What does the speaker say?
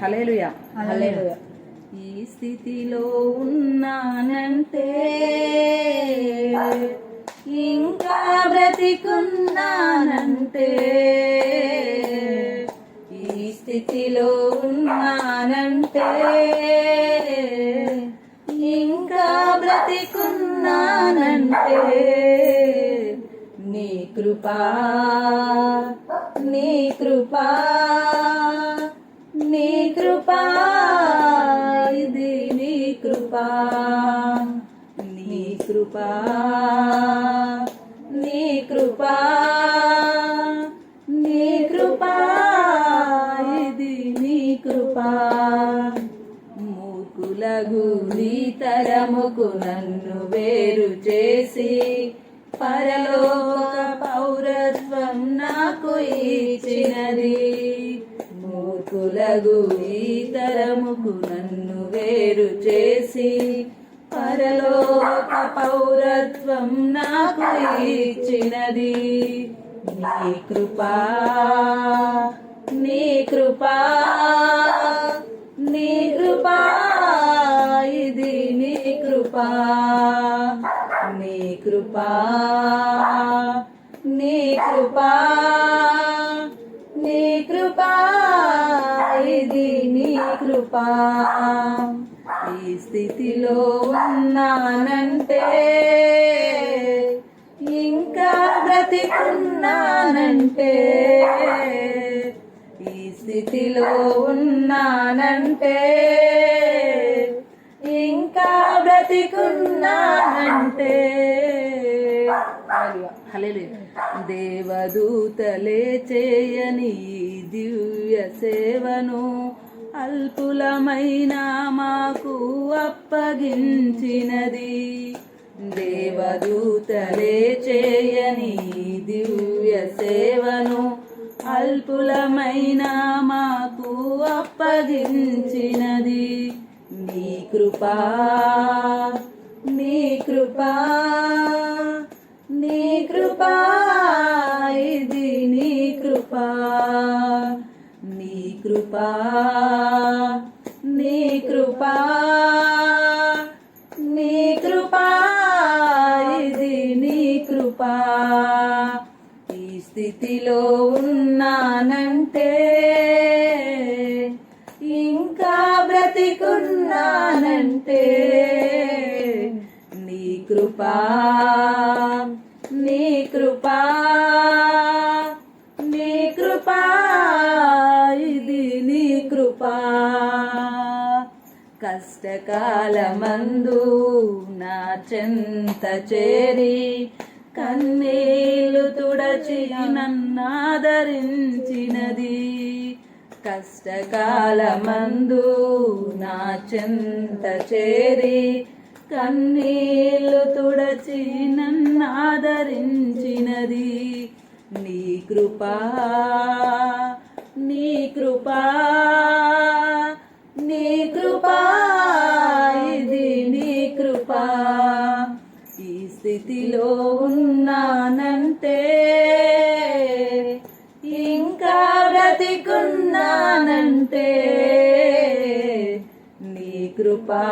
హల్లెలూయా హల్లెలూయా. ఈ స్థితిలో ఉన్నానంటే ఇంకా బ్రతికున్నానంటే, ఈ స్థితిలో ఉన్నానంటే ఇంకా బ్రతికున్నానంటే, నీ కృపా నీ కృపా నీ కృపా, ఇది నీ కృపా నీ కృపా నీ కృపా నీ కృపా, ఇది నీ కృపా. మూర్ఖులగు నీ తరముకు నన్ను వేరు చేసి పరలోక పౌరత్వం నాకు ఇచ్చినది. మూర్ఖులగు ఈ తరముకు నన్ను వేరు చేసి పరలోక పౌరత్వం నాకు ఇచ్చినది. నీ కృపా నీ కృపా నీ కృపా, ఇది నీ కృపా నీ కృపా నీ కృపా నీ కృపా, ఇది నీ కృపా. ఈ స్థితిలో ఉన్నానంటే ఇంకా బ్రతికున్నానంటే, ఈ స్థితిలో ఉన్నానంటే ఇంకా బ్రతికున్నానంటే. హల్లెలూయా. దేవదూతలే చేయని దివ్య సేవను అల్పులమైన మాకు అప్పగించినది. దేవదూతలే చేయని దివ్య సేవను అల్పులమైన మాకు అప్పగించినది. నీ కృపా నీ కృపా నీ కృపా, ఇది నీ కృపా నీ కృపా నీ కృపా నీ కృపా, ఇది నీ కృపా. ఈ స్థితిలో ఉన్నానంటే ఇంకా బ్రతికున్నానంటే, నీ కృపా నీ కృపా నీ కృపా, ఇది నీ కృపా. కష్టకాలమందు నా చెంత చేరి కన్నీళ్లు తుడచి నన్నాదరించినది. కష్టకాలమందు నా చెంత చేరి కన్నీళ్లు తుడచి నన్నాదరించినది. నీ కృపా నీ కృపా నీ కృపా, ఇది నీ కృపా. ఈ స్థితిలో ఉన్నానంటే ఇంకా బ్రతికున్నానంటే, నీ కృపా